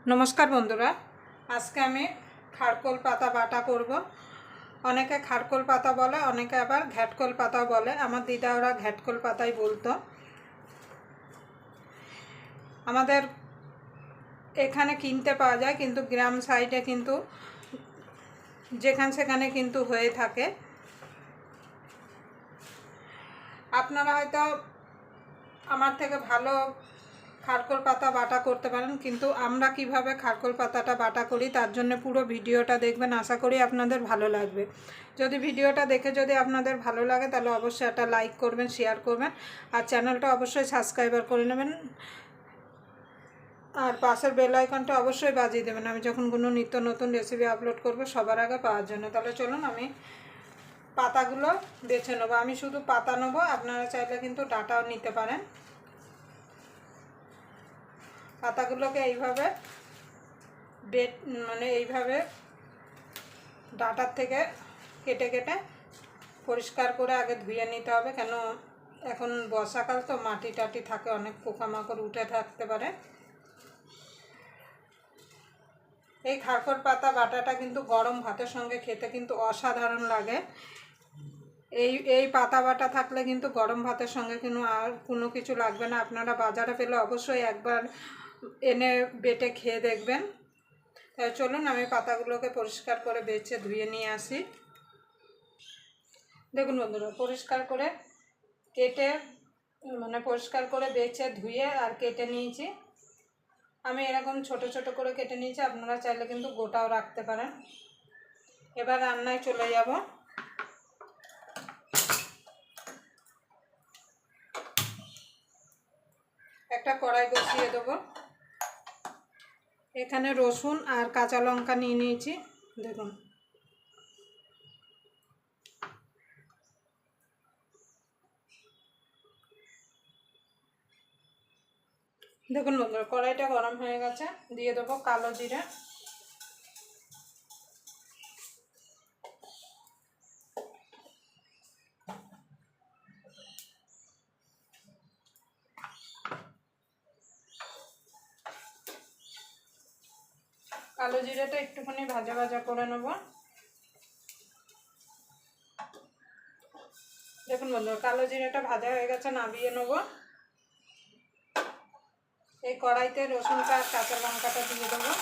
नमस्कार बंधुरा आज के आमी खारकोल पाता बाटा करब। अनेके खारकोल पाता बोले, अनेके आबार घ्याटकोल पाता बोले। आमार दिदा ओरा घ्याटकोल पाताई बोलतो। आमादेर एखाने किनते पाওয়া যায়, किन्तु ग्राम साइडे किन्तु जेखाने सेखाने किन्तु हये थाके। आपनारा हयतो आमार थेके भालो खारकोल पाता बाटा करते पारेन, किन्तु आमरा किभाबे खारकोल पाताटा बाटा करी तार जन्य पुरो भिडियोटा देखबेन। आशा करी आपनादेर भालो लागबे। यदि भिडियोटा देखे यदि आपनादेर भालो लागे ताहले अवश्यई एटा लाइक करबेन, शेयर करबेन और चैनलटा अवश्यई सबस्क्राइब करे नेबेन और पाशेर बेल आइकनटा अवश्यई बाजिये देबेन आमि जखन कोनो नित्य नतुन रेसिपि आपलोड करब सबार आगे पाওয়ার जन्य। ताहले चलुन आमि पातागुलो बेছে नेब। आमि शुधु पाता नेब, आपनारा चाइले किन्तु डाटाओ निते पारेन। পাতাগুলোকে এইভাবে মানে এইভাবে ডাটার থেকে কেটে কেটে পরিষ্কার করে আগে ধুয়ে নিতে হবে, কেন এখন বর্ষাকাল তো মাটি টাটি থাকে, অনেক পোকামাকড় উঠে থাকতে পারে। এই খারকোল পাতা বাটাটা কিন্তু গরম ভাতের সঙ্গে খেতে কিন্তু অসাধারণ লাগে। এই পাতা বাটা থাকলে কিন্তু গরম ভাতের সঙ্গে কিন্তু আর কোনো কিছু লাগবে না। আপনারা বাজারে পেলে অবশ্যই একবার এনে বেটে খেয়ে দেখবেন। তাই চলুন আমি পাতাগুলোকে পরিষ্কার করে বেছে ধুয়ে নিয়ে আসি। দেখুন বন্ধুরা, পরিষ্কার করে কেটে মানে পরিষ্কার করে বেছে ধুয়ে আর কেটে নিয়েছি। আমি এরকম ছোট ছোট করে কেটে নিয়েছি, আপনারা চাইলে কিন্তু গোটাও রাখতে পারেন। এবার রান্নায় চলে যাব। একটা কড়াই বসিয়ে দেবো। এখানে রসুন আর কাঁচা লঙ্কা নিয়ে নিয়েছি। দেখুন দেখুন বন্ধুরা, কড়াইটা গরম হয়ে গেছে। দিয়ে দেবো কালো জিরে, কালো জিরেটা একটুখানি ভাজা ভাজা করে নেব। দেখুন বন্ধুরা, কালো জিরেটা ভাজা হয়ে গেছে, নামিয়ে নেব। এই কড়াইতে রসুনটা আর কাঁচা লঙ্কাটা দিয়ে দেবো।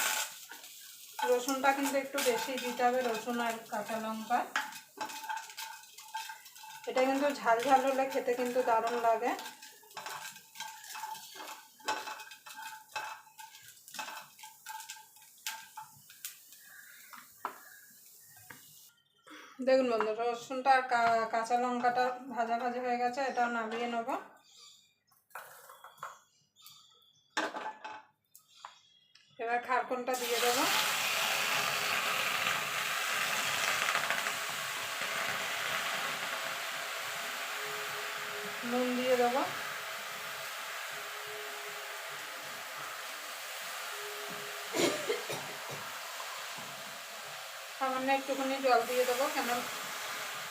রসুনটা কিন্তু একটু বেশি দিতে হবে, রসুন আর কাঁচা লঙ্কা। এটা কিন্তু ঝাল ঝাল হলে খেতে কিন্তু দারুণ লাগে। দেখুন বন্ধু, রসুনটা আর কাঁচা লঙ্কাটা ভাজা ভাজা হয়ে গেছে, এটাও নামিয়ে নেব। এবার খারকোলটা দিয়ে দেবো। নুন দিয়ে দেবো। সামান্য একটুখানি জল দিয়ে দেবো, কেন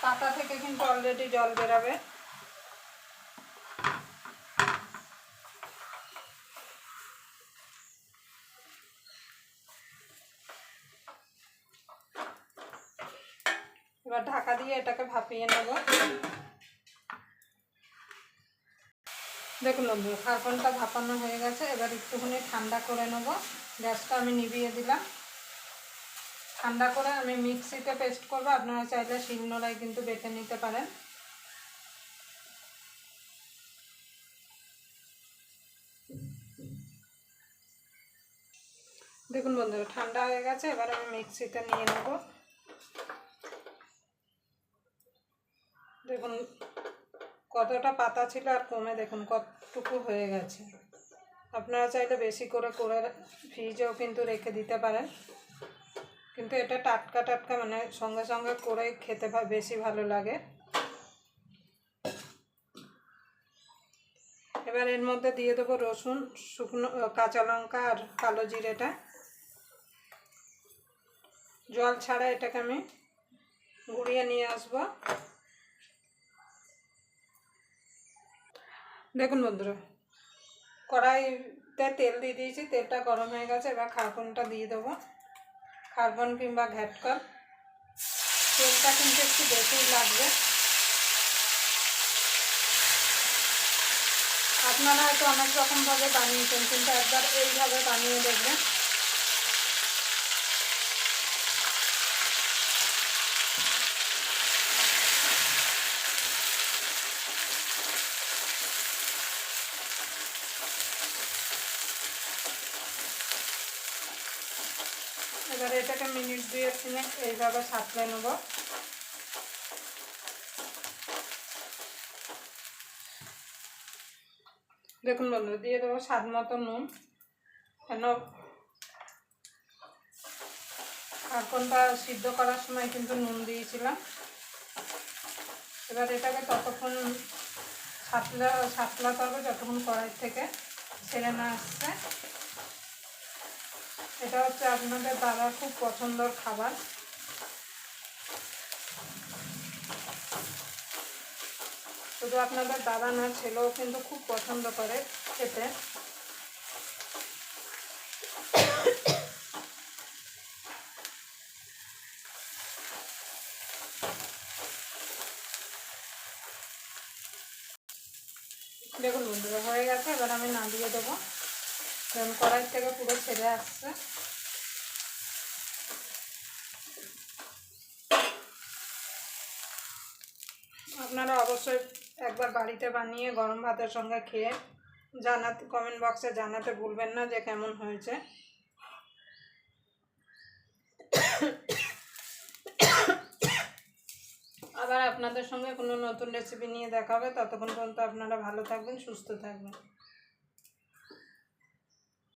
পাতা থেকে কিন্তু অলরেডি জল বেরাবে। এবার ঢাকা দিয়ে এটাকে ভাপিয়ে নেব। দেখুন বন্ধু, খারকোলটা ভাপানো হয়ে গেছে। এবার একটুখানি ঠান্ডা করে নেব। গ্যাসটা আমি নিভিয়ে দিলাম। ঠান্ডা করে আমি মিক্সিতে পেস্ট করব, আপনারা চাইলে শিলনোড়ায় কিন্তু বেটে নিতে পারেন। দেখুন বন্ধুরা, ঠান্ডা হয়ে গেছে। এবার আমি মিক্সিতে নিয়ে নেব। দেখুন কতটা পাতা ছিল আর কমে দেখুন কতটুকু হয়ে গেছে। আপনারা চাইলে বেশি করে করে ফ্রিজেও কিন্তু রেখে দিতে পারেন, কিন্তু এটা টাটকা টাটকা মানে সঙ্গে সঙ্গে করে খেতে বেশি ভালো লাগে। এবার এর মধ্যে দিয়ে দেবো রসুন, শুকনো কাঁচা লঙ্কা আর কালো জিরেটা। জল ছাড়া এটাকে আমি গুঁড়িয়ে নিয়ে আসবো। দেখুন বন্ধুরা, কড়াই তেল দিয়ে দিয়েছি, তেলটা গরম হয়ে গেছে। এবার খারকনটা দিয়ে দেবো, খারকন কিংবা ঘ্যাটকল। তেলটা কিন্তু একটু বেশিই লাগবে। আপনারা হয়তো অনেক রকমভাবে বানিয়েছেন, কিন্তু একবার এইভাবে বানিয়ে দেখবেন। এবার এটাকে মিনিট 2-3 এইভাবে সাঁতলে নেব। দেখুন বন্ধু, দিয়ে দেবো স্বাদ মতো নুন, কেন খারকনটা সিদ্ধ করার সময় কিন্তু নুন দিয়েছিলাম। এবার এটাকে ততক্ষণ সাতলাতে হবে যতক্ষণ কড়াই থেকে ছেড়ে না আসছে। এটা হচ্ছে আপনাদের দাদার খুব পছন্দের খাবার। শুধু আপনাদের দাদা না, ছেলেও কিন্তু খুব পছন্দ করে খেতে। দেখুন বন্ধুরা, হয়ে গেছে। এবার আমি নামিয়ে দেবো, কারণ কড়াই থেকে পুরো ছেড়ে আসছে। আপনারা অবশ্যই একবার বাড়িতে বানিয়ে গরম ভাতের সঙ্গে খেয়ে কমেন্ট বক্সে জানাতে ভুলবেন না যে কেমন হয়েছে। আবার আপনাদের সঙ্গে কোনো নতুন রেসিপি নিয়ে দেখা হবে। ততক্ষণ পর্যন্ত আপনারা ভালো থাকবেন, সুস্থ থাকবেন।